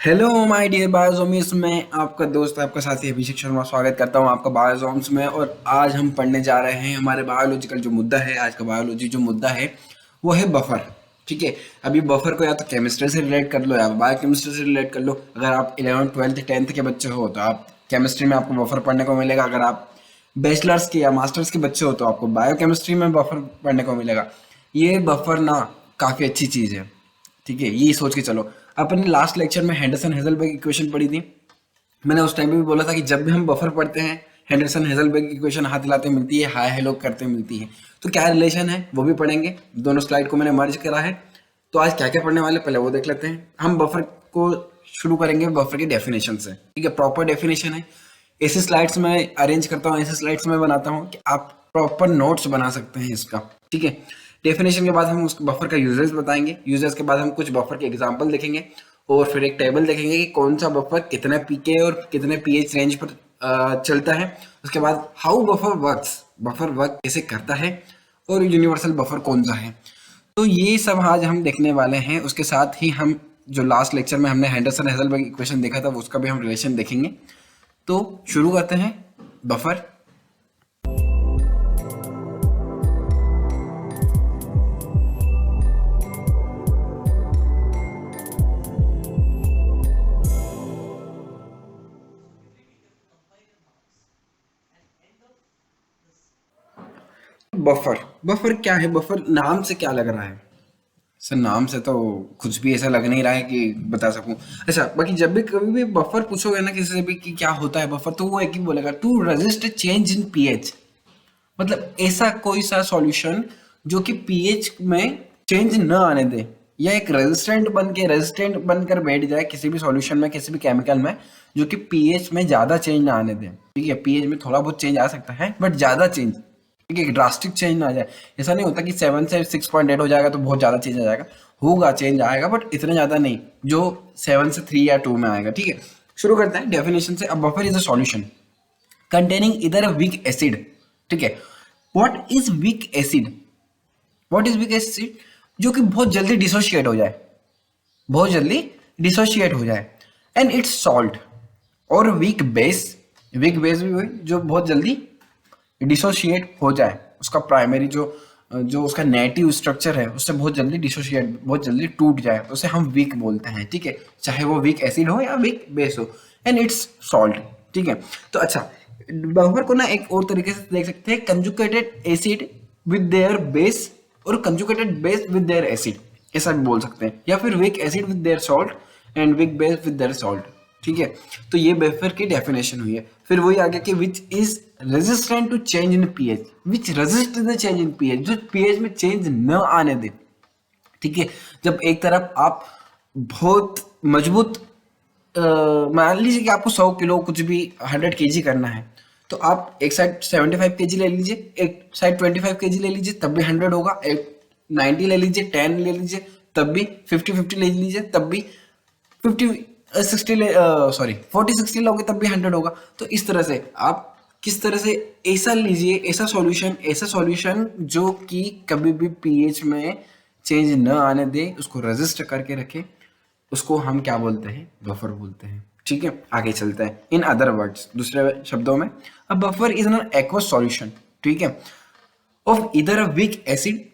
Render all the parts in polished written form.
Hello my dear बायोजोम्स। मैं आपका दोस्त आपका साथी अभिषेक शर्मा स्वागत करता हूं आपका बायोजोम्स में। और आज हम पढ़ने जा रहे हैं हमारे बायोलॉजिकल जो मुद्दा है। आज का बायोलॉजी जो मुद्दा है वो है बफर। ठीक है, अभी बफर को या तो केमिस्ट्री से रिलेट कर लो या बायोकेमिस्ट्री से रिलेट कर लो। अगर आप 11th 12th 10th के बच्चे हो तो आप केमिस्ट्री में आपको बफर पढ़ने को मिलेगा। अगर आप बैचलर्स के या मास्टर्स के बच्चे हो तो आपको बायोकेमिस्ट्री में बफर पढ़ने को मिलेगा। ये बफर ना काफ़ी अच्छी चीज़ है। ठीक है, ये सोच के चलो। अपन ने लास्ट लेक्चर में हेंडरसन हेजलबर्ग इक्वेशन पढ़ी थी। मैंने उस टाइम पे भी बोला था कि जब भी हम बफर पढ़ते हैं हेंडरसन हेजलबर्ग इक्वेशन हाथ हिलाते मिलती है, हाय हेलो करते मिलती है। तो क्या रिलेशन है वो भी पढ़ेंगे। दोनों स्लाइड को मैंने मर्ज करा है। तो आज क्या क्या पढ़ने वाले पहले वो देख लेते हैं। हम बफर को शुरू करेंगे बफर की डेफिनेशन से। ठीक है, प्रॉपर डेफिनेशन है। ऐसे स्लाइड्स में अरेंज करता हूँ, ऐसे स्लाइड्स में बनाता हूँ कि आप प्रॉपर नोट्स बना सकते हैं इसका। ठीक है, डेफिनेशन के बाद हम उस बफर का यूजेस बताएंगे। यूजेस के बाद हम कुछ बफर के एग्जांपल देखेंगे और फिर एक टेबल देखेंगे कि कौन सा बफर कितने पीके और कितने पीएच रेंज पर चलता है। उसके बाद how buffer works, buffer work कैसे करता है और यूनिवर्सल बफर कौन सा है। तो ये सब आज हम देखने वाले हैं। उसके साथ ही हम जो लास्ट लेक्चर में हमने हेंडरसन हेजलबर्ग इक्वेशन देखा था उसका भी हम रिलेशन देखेंगे। तो शुरू करते हैं बफर। बफर बफर क्या है? बफर नाम से क्या लग रहा है सर? नाम से तो कुछ भी ऐसा लग नहीं रहा है कि बता सकूं। अच्छा, बाकी जब भी कभी भी बफर पूछोगे ना किसी से भी कि क्या होता है बफर, तो वो एक ही बोलेगा, to resist change in pH. मतलब ऐसा कोई सा सॉल्यूशन जो कि पीएच में चेंज न आने दे, या एक रेजिस्टेंट बनकर बैठ जाए किसी भी सॉल्यूशन में, किसी भी केमिकल में, जो कि पीएच में ज्यादा चेंज ना आने दे। ठीक है, पीएच में थोड़ा बहुत चेंज आ सकता है बट ज्यादा चेंज, ठीक है, ड्रास्टिक चेंज ना आ जाए। ऐसा नहीं होता कि 7 से 6.8 हो जाएगा तो बहुत ज्यादा चेंज आ जाएगा। होगा, चेंज आएगा बट इतना ज्यादा नहीं जो 7 से 3 या 2 में आएगा। ठीक है, शुरू करते हैं डेफिनेशन से। अब buffer is a solution containing इधर अ वीक एसिड। ठीक है, what is weak acid? What is weak acid? जो कि बहुत जल्दी डिसोशिएट हो जाए, बहुत जल्दी डिसोशिएट हो जाए। And it's salt. और वीक बेस, वीक बेस भी वही जो बहुत जल्दी डिसोशिएट हो जाए। उसका प्राइमरी जो जो उसका नेटिव स्ट्रक्चर है उससे बहुत जल्दी डिसोशिएट, बहुत जल्दी टूट जाए, तो उसे हम वीक बोलते हैं। ठीक है, चाहे वो वीक एसिड हो या वीक बेस हो। And it's salt. ठीक है, तो अच्छा, बफर को ना एक और तरीके से देख सकते हैं, conjugated acid with their base और conjugated base with their acid, ऐसा भी बोल सकते हैं। या फिर weak acid with their salt and weak base with their salt. ठीक है, तो ये बफर की डेफिनेशन हुई है। फिर वही आगे कि which is resistant to change in pH, which resist the change in pH, जो पीएच में चेंज न आने दे। ठीक है, जब एक तरफ आप बहुत मजबूत मान लीजिए कि आपको 100 किलो कुछ भी 100 केजी करना है, तो आप एक साइड 75 केजी ले लीजिए, एक साइड 25 केजी ले लीजिए, तब भी 100 होगा। एक 90 ले लीजिए, 10 ले लीजिए, तब भी 50-50 ले लीजिए, तब भी 50-60 ले, सॉरी 40-60 लोगे तब भी 100 होगा। तो इस तरह से आप किस तरह से ऐसा लीजिए, ऐसा सॉल्यूशन जो कि कभी भी पीएच में चेंज न आने दे, उसको रेजिस्ट करके रखे, उसको हम क्या बोलते हैं? बफर बोलते हैं। ठीक है, आगे चलते हैं। इन अदर वर्ड्स, दूसरे शब्दों में, a buffer is an aqueous solution, ठीक है, ऑफ इधर a weak acid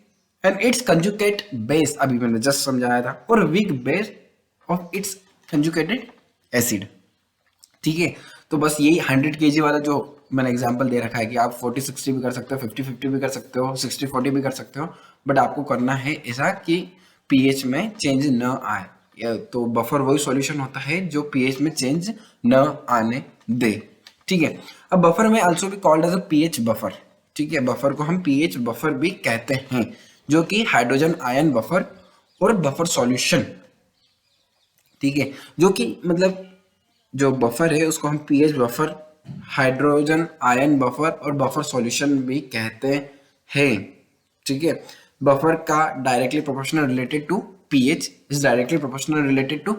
and it's conjugate base, अभी मैंने जस्ट समझाया था, और weak base of its conjugated acid. ठीक है, तो बस यही 100 केजी वाला जो मैंने एग्जांपल दे रखा है कि आप 40-60 भी कर सकते हो, 50-50 भी कर सकते हो, 60-40 भी कर सकते हो, बट आपको करना है ऐसा कि पीएच में चेंज न आए। तो बफर वही सॉल्यूशन होता है जो पीएच में चेंज न आने दे। ठीक है, अब बफर में आल्सो भी called as a pH buffer. ठीक है, बफर को हम पीएच बफर भी कहते हैं, जो कि हाइड्रोजन आयन बफर और बफर सॉल्यूशन। ठीक है, जो कि मतलब जो बफर है उसको हम pH buffer, hydrogen ion buffer और बफर सॉल्यूशन भी कहते हैं। ठीक है, बफर का directly proportional related to pH is directly proportional related to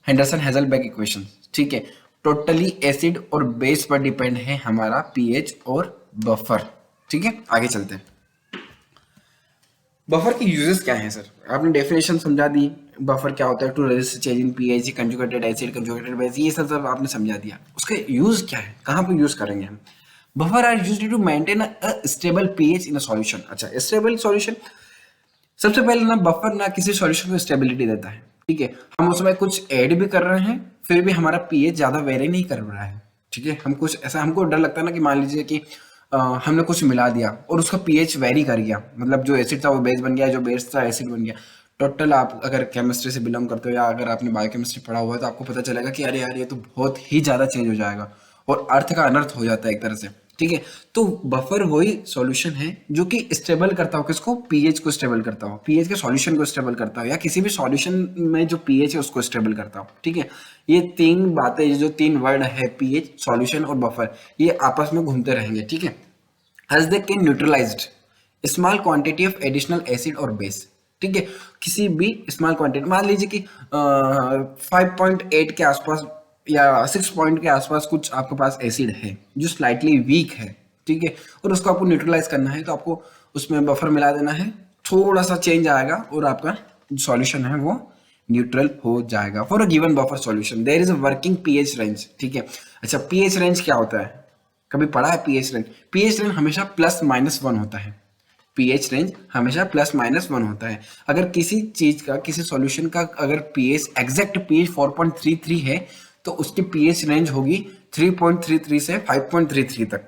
Henderson Hasselbalch equation. ठीक है, टोटली एसिड और बेस पर डिपेंड है हमारा पीएच और बफर। ठीक है, आगे चलते हैं। बफर के यूजेस क्या हैं सर? आपने डेफिनेशन समझा दी, बफर क्या होता है, to resist change in pH, conjugated acid, conjugated base, ये सब आपने समझा दिया। उसका यूज क्या है, कहाँ पे यूज करेंगे हम? Buffer are used to maintain a stable pH in a solution. अच्छा, स्टेबल सॉल्यूशन, सबसे पहले ना बफर ना किसी सॉल्यूशन को स्टेबिलिटी देता है, ठीक है। हम उसमें कुछ ऐड भी कर रहे हैं, फिर भी हमारा पीएच ज्यादा वेरी नहीं कर रहा है, ठीक है। हम कुछ ऐसा, हमको डर लगता है ना कि मान लीजिए कि हमने कुछ मिला दिया और उसका पीएच वेरी कर गया, मतलब जो एसिड था वो बेस बन गया, जो बेस था एसिड बन गया। टोटल आप अगर केमिस्ट्री से बिलोंग करते हो या अगर आपने बायोकेमिस्ट्री पढ़ा हुआ है तो आपको पता चलेगा कि अरे यार ये तो बहुत ही ज्यादा चेंज हो जाएगा और अर्थ का अनर्थ हो जाता है एक तरह से, ठीक है। तो बफर वही सॉल्यूशन है जो कि स्टेबल करता हो, किसको? पीएच को स्टेबल करता हो, पीएच के सॉल्यूशन को स्टेबल करता हो, या किसी भी सॉल्यूशन में जो पीएच है उसको स्टेबल करता हो, ठीक है। ये तीन बातें, जो तीन वर्ड है, पीएच, सॉल्यूशन और बफर, ये आपस में घूमते रहेंगे, ठीक है। as they can neutralized small quantity of additional acid or base, ठीक है। किसी भी स्मॉल क्वांटिटी, मान लीजिए कि 5.8 के आसपास या 6 पॉइंट के आसपास कुछ आपके पास एसिड है जो स्लाइटली वीक है, ठीक है, और उसको आपको न्यूट्रलाइज करना है, तो आपको उसमें बफर मिला देना है, थोड़ा सा चेंज आएगा और आपका सॉल्यूशन है वो न्यूट्रल हो जाएगा। For a given buffer solution there is a working pH range, ठीक है। अच्छा, पीएच रेंज क्या होता है? कभी पढ़ा है पीएच रेंज? पीएच रेंज हमेशा +-1 होता है। पीएच रेंज हमेशा +-1 होता है। अगर किसी चीज का, किसी सॉल्यूशन का अगर पीएच, एग्जैक्ट पीएच 4.33 है तो उसकी पीएच रेंज होगी 3.33 से 5.33 तक,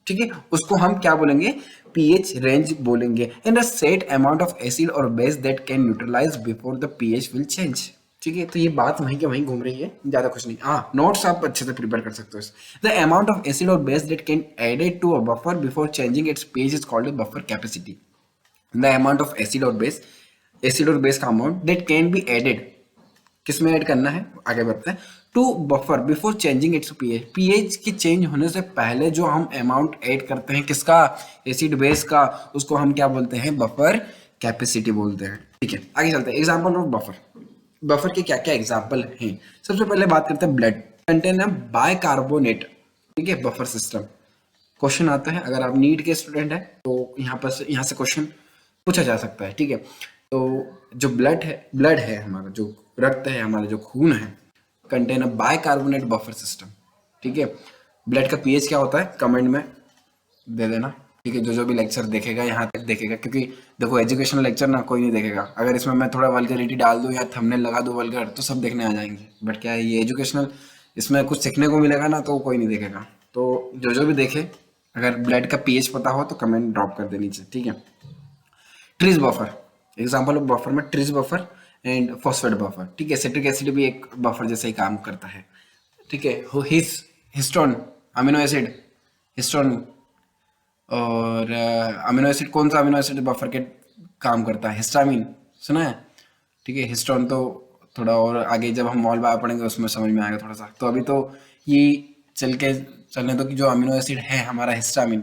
ठीक है। उसको हम क्या बोलेंगे? पीएच रेंज बोलेंगे। And a set amount of acid और base that can neutralize before the pH will change, ठीक है। तो ये बात वहीं के वहीं घूम रही है, ज्यादा कुछ नहीं। हाँ, नोट्स आप अच्छे से प्रिपेयर कर सकते हो। द अमाउंट ऑफ एसिड और base that can added to a buffer before changing its pH is called buffer capacity. The amount of acid और बेस, एसिड और बेस का amount that can be added, किसमें add करना है, आगे बढ़ते हैं, to buffer before changing its pH. PH की चेंज होने से पहले जो हम अमाउंट ऐड करते हैं, किसका? एसिड बेस का, उसको हम क्या बोलते हैं? बफर कैपेसिटी बोलते हैं, ठीक है। आगे चलते हैं, एग्जांपल ऑफ बफर। बफर के क्या क्या एग्जांपल हैं? सबसे पहले बात करते हैं ब्लड कंटेन है बाइकार्बोनेट, ठीक है, बफर सिस्टम। क्वेश्चन आता है, अगर आप नीट के स्टूडेंट हैं तो यहाँ से क्वेश्चन पूछा जा सकता है, ठीक है। तो जो ब्लड है हमारा, जो रक्त है हमारा, जो खून है, contain a bicarbonate buffer system, ठीक है। ब्लड का पीएच क्या होता है कमेंट में दे देना, ठीक है। जो भी लेक्चर देखेगा यहाँ तक देखेगा, क्योंकि देखो एजुकेशनल लेक्चर ना कोई नहीं देखेगा। अगर इसमें मैं थोड़ा वल्गरिटी डाल दूँ या थंबनेल लगा दूँ वल्गर, तो सब देखने आ जाएंगे। बट क्या है, ये एजुकेशनल, इसमें कुछ सीखने को मिलेगा ना, तो कोई नहीं देखेगा। तो जो भी देखे, अगर ब्लड का पीएच पता हो तो कमेंट ड्रॉप कर दे नीचे, ठीक है। Tris buffer, example of buffer में tris buffer and phosphate buffer, ठीक है। सिट्रिक एसिड भी एक बफर जैसे ही काम करता है, ठीक है। हिस्टोन अमीनो एसिड, हिस्टोन, और अमीनो एसिड, कौन सा अमीनो एसिड बफर के काम करता है? हिस्टामिन, सुना है, ठीक है। हिस्टोन तो थोड़ा और आगे जब हम मॉल बायो पढ़ेंगे उसमें समझ में आएगा थोड़ा सा। तो अभी तो ये चलने दो कि जो अमीनो एसिड है हमारा हिस्टामिन,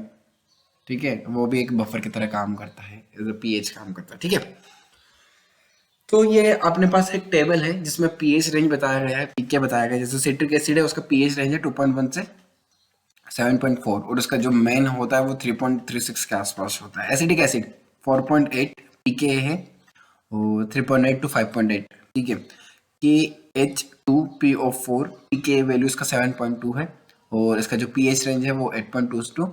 ठीक है, वो भी एक बफर की तरह काम करता है, पीएच काम करता है, ठीक है। तो ये अपने पास एक टेबल है जिसमें पीएच रेंज बताया गया है, पीके बताया गया है। जैसे सिट्रिक एसिड है, उसका पीएच रेंज है 2.1 से 7.4, और उसका जो मेन होता है वो 3.36 के आसपास होता है। एसिडिक एसिड 4.8 पीके है, और 3.8 to 5.8, ठीक है। KH2PO4 पीके वैल्यू इसका 7.2 है, और इसका जो पीएच रेंज है वो 8.2 टू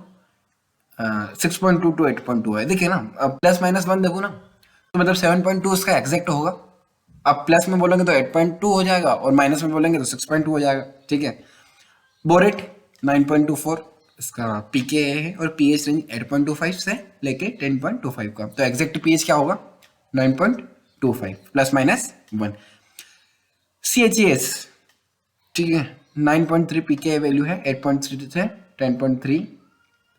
6.2 टू 8.2 है। देखिए ना, अब +-1 देखो ना, तो मतलब 7.2 इसका एग्जैक्ट होगा। अब प्लस में बोलेंगे तो 8.2 हो जाएगा, और माइनस में बोलेंगे तो 6.2 हो जाएगा, ठीक है। बोरेट 9.24 इसका पीके है, और पीएच रेंज 8.25 से लेके 10.25 का। तो एग्जैक्ट पीएच क्या होगा? 9.25 +-1। CHES, ठीक है, 9.3 पीके वैल्यू है, 8.3 से 10.3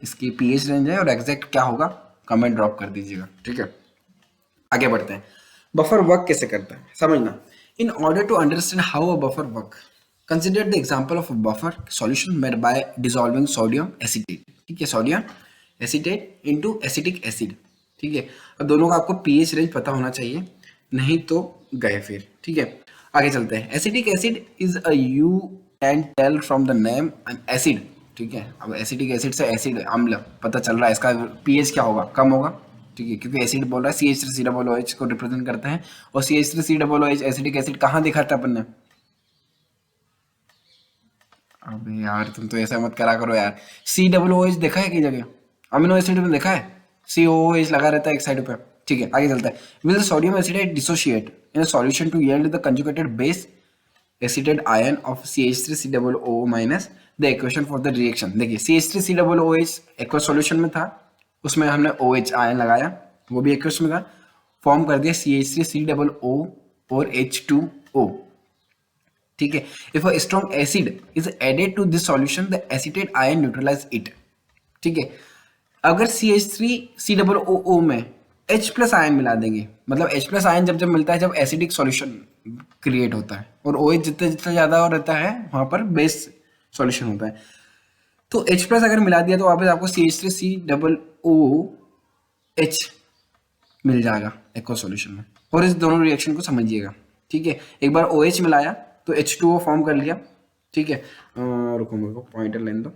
इसकी पीएच रेंज है, और एग्जैक्ट क्या होगा कमेंट ड्रॉप कर दीजिएगा, ठीक है। आगे बढ़ते हैं, बफर वर्क कैसे करता है समझना। In order to understand how a buffer work, consider the example of a buffer solution made by dissolving sodium acetate, ठीक है, sodium acetate into acetic acid, ठीक है। अब दोनों का आपको पीएच रेंज पता होना चाहिए, नहीं तो गए फिर, ठीक है। आगे चलते हैं, acetic acid is a, you can tell from the name an acid, ठीक है। अब एसिटिक एसिड से एसिड अम्ल पता चल रहा है, इसका पीएच क्या होगा? कम होगा, ठीक है, क्योंकि एसिड बोल रहा है CH3COOH को रिप्रेजेंट करते हैं, और CH3COOH एसिडिक एसिड कहाँ देखा था अपन ने? अबे यार तुम तो ऐसा मत करा करो यार। COOH देखा है कई जगह, अमीनो एसिड में देखा है COOH लगा रहता है एक साइड पे। ठीक है, आगे चलता है। Will sodium acetate dissociate in a solution to yield the conjugated base acetate ion ऑफ CH3COO minus the equation for the reaction. देखिए CH3COOH एक्वस सॉल्यूशन में था, उसमें हमने OH आयन लगाया, वो भी एक्वस में था, फॉर्म कर दिया CH3COO और H2O। ठीक है, if a strong acid is added to this solution the acetate ion neutralize it. ठीक है, अगर CH3COO में H प्लस आयन मिला देंगे, मतलब H प्लस आयन जब जब मिलता है जब एसिडिक सॉल्यूशन क्रिएट होता है, और OH जितना जितना ज्यादा रहता है वहां पर बेस सॉल्यूशन होता है, तो H प्लस अगर मिला दिया तो वापस आपको CH3COOH मिल जाएगा एक्वा सॉल्यूशन में। और इस दोनों रिएक्शन को समझिएगा। ठीक है, एक बार OH मिलाया तो H2O फॉर्म कर लिया। ठीक है, रुको मेरे को पॉइंटर लेने दो,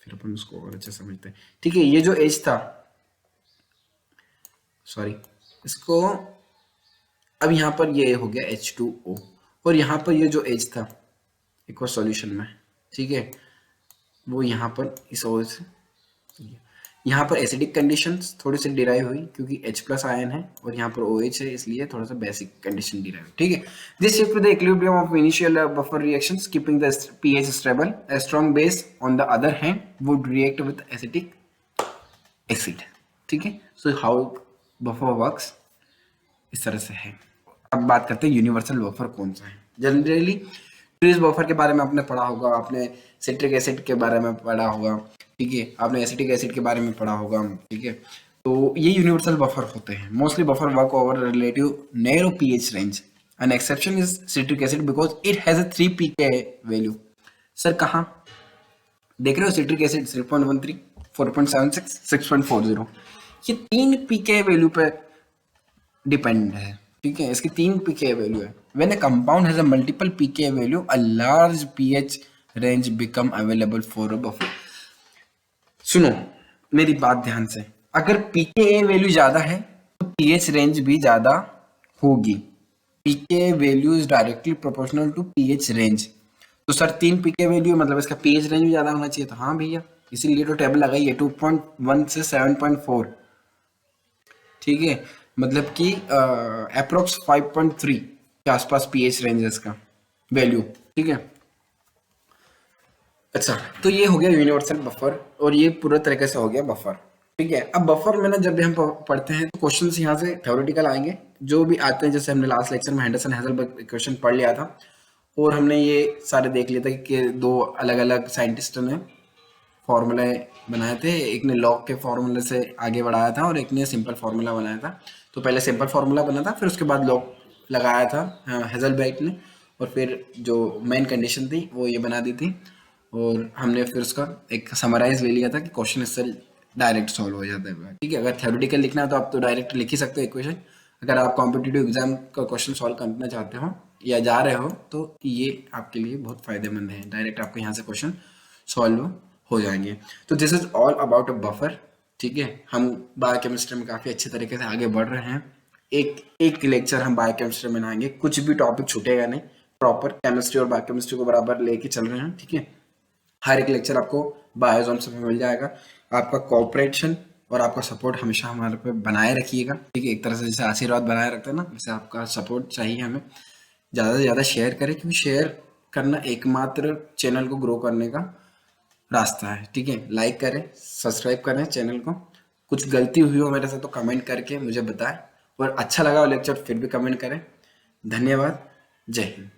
फिर अपन उसको और अच्छे समझते हैं। ठीक है, ये जो H था, सॉरी, इसको अब यहाँ पर ये हो गया H2O, और यहाँ पर ये जो H था एक्वा सॉल्यूशन में, ठीक है, वो यहाँ पर इस OH से, यहाँ पर एसिडिक कंडीशंस थोड़ी सी डिराइव हुई क्योंकि H प्लस आयन है और यहाँ पर OH है, इसलिए थोड़ा सा बेसिक कंडीशन डिराइव। ठीक है, this shift the equilibrium of initial buffer reactions keeping the pH stable. A strong base on the other hand would react with acetic acid। ठीक है, सो हाउ बफर वर्क्स इस तरह से है। अब बात करते हैं यूनिवर्सल बफर कौन सा है। जनरली ट्रीज बफर के बारे में आपने पढ़ा होगा, आपने सिट्रिक एसिड के बारे में पढ़ा होगा, ठीक है, आपने एसिटिक एसिड के बारे में पढ़ा होगा। ठीक है, तो ये यूनिवर्सल बफर होते हैं। Mostly buffer work over relative narrow pH range. An exception is citric acid because it has a 3 pK value. Sir कहाँ देख रहे हो? सिट्रिक एसिड 3.13, 4.76, 6.40, ये 3 pK वैल्यू पे डिपेंड है। ठीक है, इसकी 3 pK वैल्यू है। When a compound has a multiple pK value a large pH range become available for a buffer. सुनो मेरी बात ध्यान से, अगर pKa वैल्यू ज्यादा है तो pH रेंज भी ज्यादा होगी। pKa value is directly proportional to pH range. तो सर 3 pK वैल्यू मतलब इसका pH रेंज भी ज्यादा होना चाहिए। तो हाँ भैया, इसीलिए तो टेबल लगाई है 2.1 से 7.4। ठीक है, मतलब कि अप्रोक्स 5.3 के आसपास pH रेंज है इसका वैल्यू। ठीक है, अच्छा, तो ये हो गया यूनिवर्सल बफर, और ये पूरा तरीके से हो गया बफर। ठीक है, अब बफर में ना जब भी हम पढ़ते हैं तो क्वेश्चंस यहाँ से थ्योरेटिकल आएंगे जो भी आते हैं। जैसे हमने लास्ट लेक्चर में हेंडरसन हेजलबर्ग इक्वेशन पढ़ लिया था, और हमने ये सारे देख लिया था कि दो अलग अलग साइंटिस्टों ने फॉर्मूले बनाए थे। एक ने लॉग के फॉर्मूले से आगे बढ़ाया था और एक ने सिंपल फार्मूला बनाया था। तो पहले सिंपल फार्मूला बना था, फिर उसके बाद लॉग लगाया था हेजलबर्ग ने, और फिर जो मेन कंडीशन थी वो ये बना दी थी, और हमने फिर उसका एक समराइज ले लिया था कि क्वेश्चन इससे डायरेक्ट सॉल्व हो जाता है। ठीक है, अगर थ्योरेटिकल लिखना है तो आप तो डायरेक्ट लिख ही सकते हो इक्वेशन। अगर आप कॉम्पिटिटिव एग्जाम का क्वेश्चन सॉल्व करना चाहते हो या जा रहे हो तो ये आपके लिए बहुत फायदेमंद है, डायरेक्ट आपको यहाँ से क्वेश्चन सॉल्व हो जाएंगे। तो this is all about a buffer. ठीक है, हम बायोकेमिस्ट्री में काफ़ी अच्छे तरीके से आगे बढ़ रहे हैं। एक एक लेक्चर हम बायोकेमिस्ट्री में बनाएंगे, कुछ भी टॉपिक छूटेगा नहीं, प्रॉपर केमिस्ट्री और बायोकेमिस्ट्री को बराबर लेके चल रहे हैं। ठीक है, हर एक लेक्चर आपको बायोजोन से मिल जाएगा। आपका कोऑपरेशन और आपका सपोर्ट हमेशा हमारे पे बनाए रखिएगा। ठीक है, एक तरह से जैसे आशीर्वाद बनाए रखते हैं ना, वैसे आपका सपोर्ट चाहिए हमें। ज़्यादा से ज़्यादा शेयर करें, क्योंकि शेयर करना एकमात्र चैनल को ग्रो करने का रास्ता है। ठीक है, लाइक करें, सब्सक्राइब करें चैनल को। कुछ गलती हुई हो मेरे से तो कमेंट करके मुझे बताएं, और अच्छा लगा हो लेक्चर फिर भी कमेंट करें। धन्यवाद, जय हिंद।